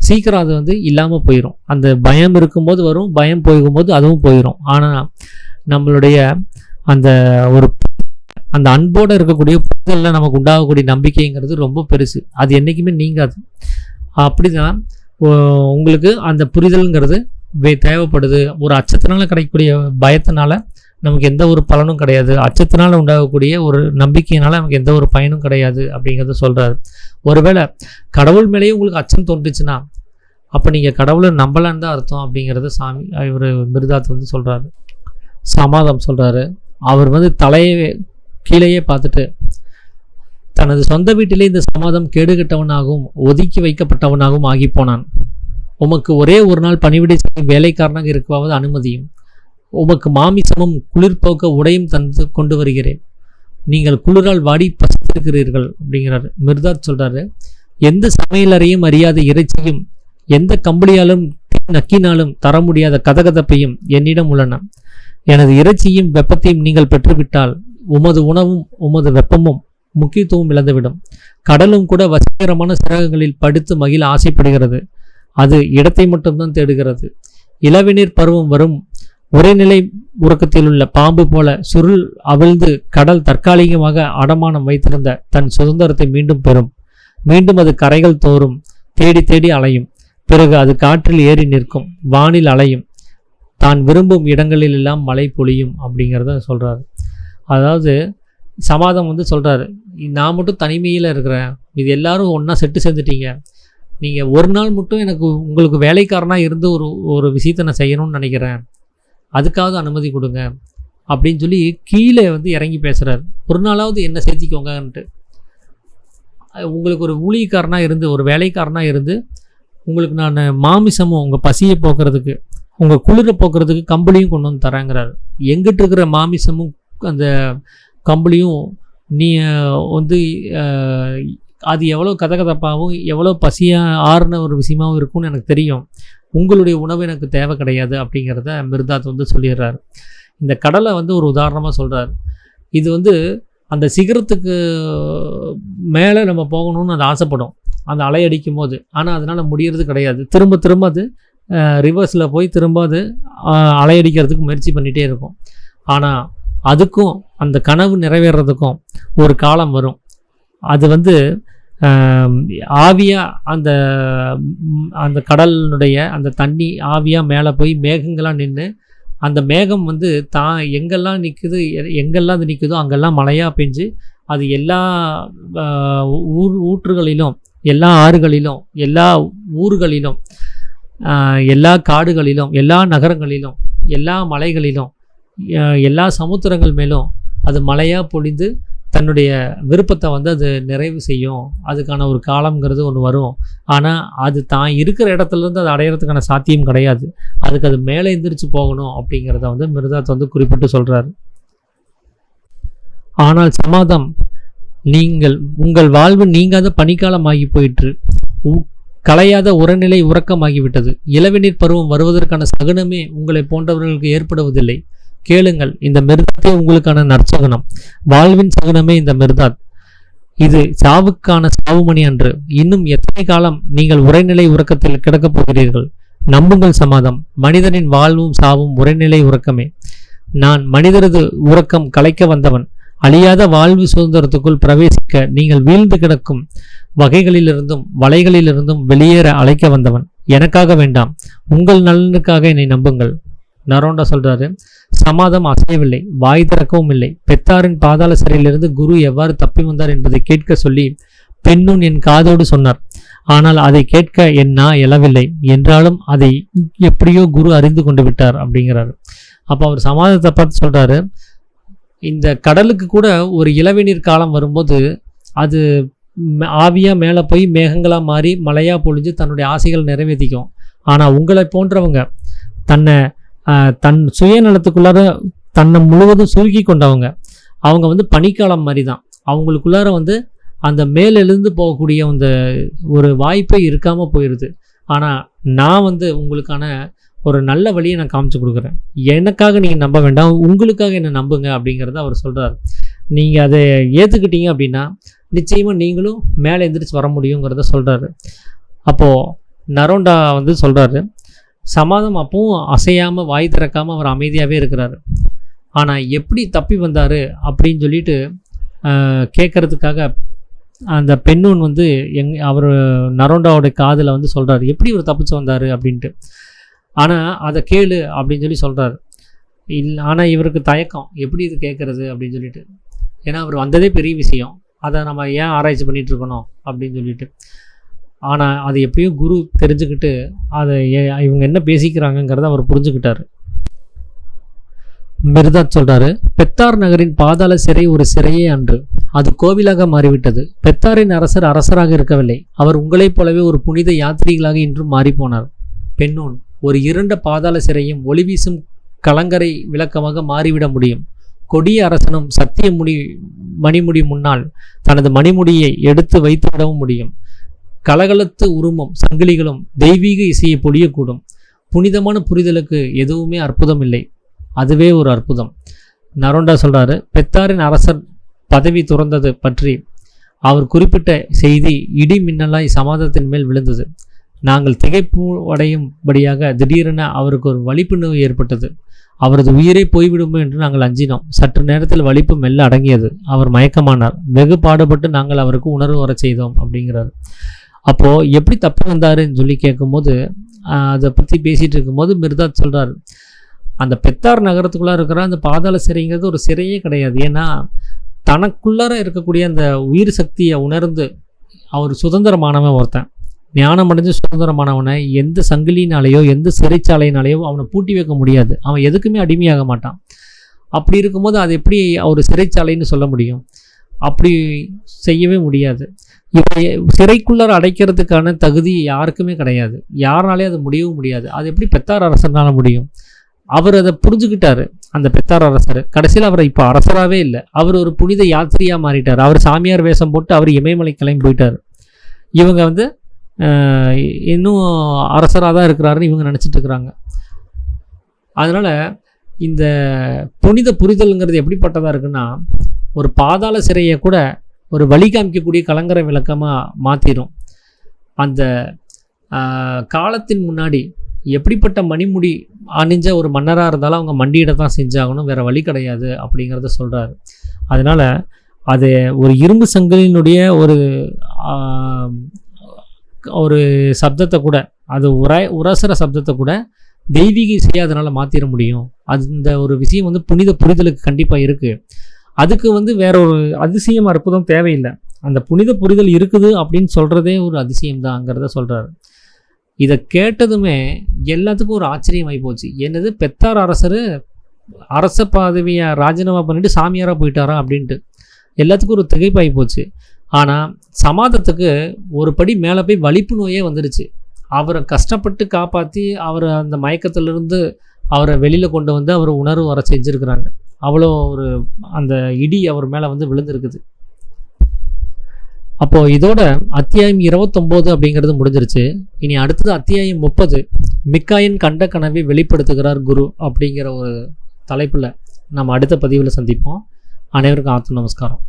சீக்கிரம் அது வந்து இல்லாமல் போயிடும். அந்த பயம் இருக்கும்போது வரும், பயம் போகும்போது அதுவும் போயிடும். ஆனால் நம்மளுடைய அந்த அன்போடு இருக்கக்கூடிய புரிதலில் நமக்கு உண்டாகக்கூடிய நம்பிக்கைங்கிறது ரொம்ப பெருசு. அது என்றைக்குமே நீங்காது. அப்படி தான் உங்களுக்கு அந்த புரிதல்ங்கிறது தேவைப்படுது. ஒரு அச்சத்தினால கிடைக்கக்கூடிய பயத்தினால நமக்கு எந்த ஒரு பலனும் கிடையாது. அச்சத்தினால உண்டாகக்கூடிய ஒரு நம்பிக்கையினால நமக்கு எந்த ஒரு பயனும் கிடையாது அப்படிங்கிறத சொல்கிறாரு. ஒருவேளை கடவுள் மேலேயே உங்களுக்கு அச்சம் தோன்றுச்சுன்னா அப்போ நீங்கள் கடவுளை நம்பலான்னு தான் அர்த்தம் அப்படிங்கிறத இவர் மிர்தாத் வந்து சொல்கிறாரு. சமாதம் சொல்கிறாரு. அவர் வந்து தலையை கீழேயே பார்த்துட்டு தனது சொந்த வீட்டிலே இந்த சமாதம் கேடுகட்டவனாகவும் ஒதுக்கி வைக்கப்பட்டவனாகவும் ஆகி போனான். உமக்கு ஒரே ஒரு நாள் பணிவிடை செய்ய வேலைக்காரனாக இருக்கவாவது அனுமதியும். உமக்கு மாமிசமும் குளிர்போக்க உடையும் தந்து கொண்டு வருகிறேன். நீங்கள் குளிரால் வாடி பசித்திருக்கிறீர்கள் அப்படிங்கிறாரு. மிர்தாத் சொல்றாரு, எந்த சமையலறையும் அறியாத இறைச்சியும் எந்த கம்பளியாலும் நக்கினாலும் தர முடியாத கதகதப்பையும் என்னிடம் உள்ளன. எனது இறைச்சியும் வெப்பத்தையும் நீங்கள் பெற்றுவிட்டால் உமது உணவும் உமது வெப்பமும் முக்கியத்துவம் இழந்துவிடும். கடலும் கூட வசீகரமான சிறகுகளில் படுத்து மகிழ ஆசைப்படுகிறது. அது இடத்தை மட்டும்தான் தேடுகிறது. இளவிநீர் பருவம் வரும் உரைநிலை உறக்கத்தில் உள்ள பாம்பு போல சுருள் அவிழ்ந்து கடல் தற்காலிகமாக அடமானம் வைத்திருந்த தன் சுதந்திரத்தை மீண்டும் பெறும். மீண்டும் அது கரைகள் தோறும் தேடி தேடி அலையும். பிறகு அது காற்றில் ஏறி நிற்கும், வானில் அலையும், தான் விரும்பும் இடங்களில் எல்லாம் மழை பொழியும் அப்படிங்கிறத சொல்கிறாரு. அதாவது சமாதம் வந்து சொல்கிறாரு, நான் மட்டும் தனிமையில் இருக்கிறேன், இது எல்லாரும் ஒன்றா செட்டு சேர்ந்துட்டீங்க, நீங்கள் ஒரு நாள் மட்டும் உங்களுக்கு வேலைக்காரனாக இருந்து ஒரு விஷயத்தை நான் செய்யணும்னு நினைக்கிறேன், அதுக்காவது அனுமதி கொடுங்க அப்படின்னு சொல்லி கீழே வந்து இறங்கி பேசுகிறார். ஒரு நாளாவது என்ன சேர்த்திக்கோங்கன்ட்டு. உங்களுக்கு ஒரு ஊழியக்காரனாக இருந்து ஒரு வேலைக்காரனாக இருந்து உங்களுக்கு நான் மாமிசமும் உங்கள் பசியை போக்குறதுக்கு உங்கள் குளிரை போக்குறதுக்கு கம்பளியும் கொண்டு வந்து தரேங்கிறார். எங்கிட்ட இருக்கிற மாமிசமும் அந்த கம்பளியும் நீ வந்து அது எவ்வளோ கதகதப்பாகவும் எவ்வளோ பசியாக ஆறுன ஒரு விஷயமாகவும் இருக்கும்னு எனக்கு தெரியும். உங்களுடைய உணவு எனக்கு தேவை கிடையாது அப்படிங்கிறத மிர்தாத் வந்து சொல்லிடுறாரு. இந்த கடலை வந்து ஒரு உதாரணமாக சொல்கிறார். இது வந்து அந்த சிகரத்துக்கு மேலே நம்ம போகணும்னு அது ஆசைப்படும். அந்த அலை அடிக்கும் போது. ஆனால் அதனால் முடியறது கிடையாது. திரும்ப திரும்ப அது ரிவர்ஸில் போய் திரும்ப அது அலையடிக்கிறதுக்கு முயற்சி பண்ணிகிட்டே இருக்கும். ஆனால் அதுக்கும் அந்த கனவு நிறைவேறதுக்கும் ஒரு காலம் வரும். அது வந்து ஆவியாக அந்த கடலினுடைய அந்த தண்ணி ஆவியாக மேலே போய் மேகங்களாக நின்று அந்த மேகம் வந்து எங்கெல்லாம் நிற்குது, எங்கெல்லாம் அது நிற்குதோ அங்கெல்லாம் மழையாக பெஞ்சு அது எல்லா ஊற்றுகளிலும், எல்லா ஆறுகளிலும், எல்லா ஊர்களிலும், எல்லா காடுகளிலும், எல்லா நகரங்களிலும், எல்லா மலைகளிலும், எல்லா சமுத்திரங்கள் மேலும் அது மழையாக பொழிந்து தன்னுடைய விருப்பத்தை வந்து அது நிறைவு செய்யும். அதுக்கான ஒரு காலம்ங்கிறது ஒன்று வரும். ஆனால் அது தான் இருக்கிற இடத்துலேருந்து அதை அடையிறதுக்கான சாத்தியம் கிடையாது. அதுக்கு அது மேலே எந்திரிச்சு போகணும் அப்படிங்கிறத வந்து மிருதாத் வந்து குறிப்பிட்டு சொல்கிறார். ஆனால் சமாதம், உங்கள் வாழ்வு நீங்காத பனிக்காலமாகி போயிற்று. கலையாத உரநிலை உறக்கமாகிவிட்டது. இளவேநீர் பருவம் வருவதற்கான சகுனமே உங்களை போன்றவர்களுக்கு ஏற்படுவதில்லை. கேளுங்கள், இந்த மிருதாத்தே உங்களுக்கான நற்சகுனம். வாழ்வின் சகுனமே இந்த மிருதாத். இது சாவுக்கான சாவுமணி அன்று. இன்னும் எத்தனை காலம் நீங்கள் உரைநிலை உறக்கத்தில் கிடக்கப் போகிறீர்கள்? நம்புங்கள் சமாதம், மனிதனின் வாழ்வும் சாவும் உரைநிலை உறக்கமே. நான் மனிதரது உறக்கம் கலைக்க வந்தவன். அழியாத வாழ்வு சுதந்திரத்துக்குள் பிரவேசிக்க நீங்கள் வீழ்ந்து கிடக்கும் வகைகளிலிருந்தும் வலைகளிலிருந்தும் வெளியேற அழைக்க வந்தவன். எனக்காக வேண்டாம், உங்கள் நலனுக்காக என்னை நம்புங்கள். நரோண்டா சொல்றாரு. சமாதம் அசையவில்லை, வாய் திறக்கவும் இல்லை. பெத்தாரின் பாதாள சிறையிலிருந்து குரு எவ்வாறு தப்பி வந்தார் என்பதை கேட்க சொல்லி பெண்ணுன் என் காதோடு சொன்னார். ஆனால் அதை கேட்க என் எழவில்லை. என்றாலும் அதை எப்படியோ குரு அறிந்து கொண்டு விட்டார் அப்படிங்கிறாரு. அப்போ அவர் சமாதத்தை பார்த்து சொல்றாரு, இந்த கடலுக்கு கூட ஒரு இளவேநீர் காலம் வரும்போது அது ஆவியாக மேலே போய் மேகங்களாக மாறி மழையாக பொழிஞ்சு தன்னுடைய ஆசைகள் நிறைவேற்றிக்கும். ஆனால் உங்களை போன்றவங்க தன் சுயநலத்துக்குள்ளார தன்னை முழுவதும் சுருக்கி கொண்டவங்க, அவங்க வந்து பனிக்காலம் மாதிரி தான். அவங்களுக்குள்ளார வந்து அந்த மேலெழுந்து போகக்கூடிய அந்த ஒரு வாய்ப்பே இருக்காமல் போயிடுது. ஆனால் நான் வந்து உங்களுக்கான ஒரு நல்ல வழியை நான் காமிச்சு கொடுக்குறேன். எனக்காக நீங்கள் நம்ப வேண்டாம், உங்களுக்காக என்னை நம்புங்க அப்படிங்கிறத அவர் சொல்கிறார். நீங்கள் அதை ஏற்றுக்கிட்டீங்க அப்படின்னா நிச்சயமாக நீங்களும் மேலே எந்திரிச்சு வர முடியுங்கிறத சொல்கிறாரு. அப்போது நரோண்டா வந்து சொல்கிறாரு, சமாதம் அப்பவும் அசையாமல் வாய் திறக்காமல் அவர் அமைதியாகவே இருக்கிறாரு. ஆனால் எப்படி தப்பி வந்தார் அப்படின்னு சொல்லிட்டு கேட்குறதுக்காக அந்த பெண்ணூன் வந்து அவர் நரோண்டாவோட காதில் வந்து சொல்கிறாரு, எப்படி இவர் தப்பிச்சு வந்தார் அப்படின்ட்டு. ஆனால் அதை கேளு அப்படின்னு சொல்லி சொல்கிறாரு. ஆனால் இவருக்கு தயக்கம், எப்படி இது கேட்குறது அப்படின்னு சொல்லிட்டு. ஏன்னா அவர் வந்ததே பெரிய விஷயம், அதை நம்ம ஏன் ஆராய்ச்சி பண்ணிகிட்டு இருக்கணும் அப்படின்னு சொல்லிட்டு. ஆனால் அது எப்படியோ குரு தெரிஞ்சுக்கிட்டு அதை இவங்க என்ன பேசிக்கிறாங்கங்கிறத அவர் புரிஞ்சுக்கிட்டார். மிருதாத் சொல்கிறாரு, பெத்தார் நகரின் பாதாள சிறை ஒரு சிறையே அன்று, அது கோவிலாக மாறிவிட்டது. பெத்தாரின் அரசர் அரசராக இருக்கவில்லை, அவர் உங்களைப் போலவே ஒரு புனித யாத்திரிகளாக இன்றும் மாறிப்போனார். பெண்ணோன், ஒரு இருண்ட பாதாள சிறையும் ஒளி வீசும் கலங்கரை விளக்கமாக மாறிவிட முடியும். கொடிய அரசனும் சத்திய மணிமுடி முன்னால் தனது மணிமுடியை எடுத்து வைத்துவிடவும் முடியும். கலகலத்து உருமம் சங்கிலிகளும் தெய்வீக இசையை பொழியக்கூடும். புனிதமான புரிதலுக்கு எதுவுமே அற்புதம் இல்லை, அதுவே ஒரு அற்புதம். நரோண்டா சொல்றாரு, பெத்தாரின் அரசர் பதவி துறந்தது பற்றி அவர் குறிப்பிட்ட செய்தி இடி மின்னலாய் சமாதத்தின் மேல் விழுந்தது. நாங்கள் திகைப்பு அடையும்படியாக திடீரென அவருக்கு ஒரு வலிப்பு நோய் ஏற்பட்டது. அவரது உயிரை போய்விடுமோ என்று நாங்கள் அஞ்சினோம். சற்று நேரத்தில் வலிப்பு மெல்ல அடங்கியது. அவர் மயக்கமானார். வெகு பாடுபட்டு நாங்கள் அவருக்கு உணர்வு வர செய்தோம் அப்படிங்கிறார். அப்போது எப்படி தப்பு வந்தாருன்னு சொல்லி கேட்கும்போது, அதை பற்றி பேசிகிட்டு இருக்கும்போது மிருதாத் சொல்கிறார், அந்த பெத்தார் நகரத்துக்குள்ளே இருக்கிற அந்த பாதாள சிறைங்கிறது ஒரு சிறையே கிடையாது. ஏன்னா தனக்குள்ளார இருக்கக்கூடிய அந்த உயிர் சக்தியை உணர்ந்து அவர் சுதந்திரமானவன் ஒருத்தன், ஞானம் அடைஞ்சு சுதந்திரமானவனை எந்த சங்கிலினாலேயோ எந்த சிறைச்சாலையினாலேயோ அவனை பூட்டி வைக்க முடியாது. அவன் எதுக்குமே அடிமையாக மாட்டான். அப்படி இருக்கும்போது அது எப்படி அவர் சிறைச்சாலைன்னு சொல்ல முடியும்? அப்படி செய்யவே முடியாது. இவரை சிறைக்குள்ளார அடைக்கிறதுக்கான தகுதி யாருக்குமே கிடையாது. யாருனாலே அது முடியவும் முடியாது. அது எப்படி பெத்தார் அரசனால் முடியும்? அவர் அதை புரிஞ்சுக்கிட்டாரு. அந்த பெத்தார் அரசர் கடைசியில் அவர் இப்போ அரசராகவே இல்லை, அவர் ஒரு புனித யாத்திரியாக மாறிட்டார். அவர் சாமியார் வேஷம் போட்டு அவர் இமயமலை கிளம்பி போயிட்டார். இவங்க வந்து இன்னும் அரசராக தான் இருக்கிறாருன்னு இவங்க நினச்சிட்டு இருக்கிறாங்க. அதனால் இந்த புனித புரிதல்ங்கிறது எப்படிப்பட்டதாக இருக்குன்னா, ஒரு பாதாள சிறையை கூட ஒரு வழி காமிக்கக்கூடிய கலங்கரை விளக்கமாக மாற்றிடும். அந்த காலத்தின் முன்னாடி எப்படிப்பட்ட மணிமுடி அணிஞ்ச ஒரு மன்னராக இருந்தாலும் அவங்க மண்டியிட தான் செஞ்சாகணும், வேறு வழி கிடையாது அப்படிங்கிறத சொல்கிறாரு. அதனால் அது ஒரு இரும்பு சங்கிலினுடைய ஒரு சப்தத்தை கூட, அது உரசுற சப்தத்தை கூட தெய்வீக இசையாக அதனால் மாற்றிட முடியும். அந்த ஒரு விஷயம் வந்து புனித புரிதலுக்கு கண்டிப்பாக இருக்குது. அதுக்கு வேற ஒரு அதிசயம் அற்புதம் தேவையில்லை. அந்த புனித புரிதல் இருக்குது அப்படின்னு சொல்கிறதே ஒரு அதிசயம்தாங்கிறத சொல்கிறாரு. இதை கேட்டதுமே எல்லாத்துக்கும் ஒரு ஆச்சரியமாகி போச்சு. என்னது, பெத்தார் அரசர் அரச பதவியை ராஜினாமா பண்ணிட்டு சாமியாராக போயிட்டாரா அப்படின்ட்டு எல்லாத்துக்கும் ஒரு திகைப்பாகி போச்சு. ஆனால் சமாதத்துக்கு ஒரு படி மேலே போய் வலிப்பு நோயே வந்துடுச்சு. அவரை கஷ்டப்பட்டு காப்பாற்றி அவரை அந்த மயக்கத்திலிருந்து அவரை வெளியில் கொண்டு வந்து அவர் உணர்வு வர செஞ்சுருக்கிறாங்க. அவ்வளோ ஒரு அந்த இடி அவர் மேலே விழுந்திருக்குது. அப்போது இதோட அத்தியாயம் 29 அப்படிங்கிறது முடிஞ்சிருச்சு. இனி அடுத்தது அத்தியாயம் 30, மிக்காயின் கண்ட கனவை வெளிப்படுத்துகிறார் குரு அப்படிங்கிற ஒரு தலைப்பில் நம்ம அடுத்த பதிவில் சந்திப்போம். அனைவருக்கும் ஆத்ம நமஸ்காரம்.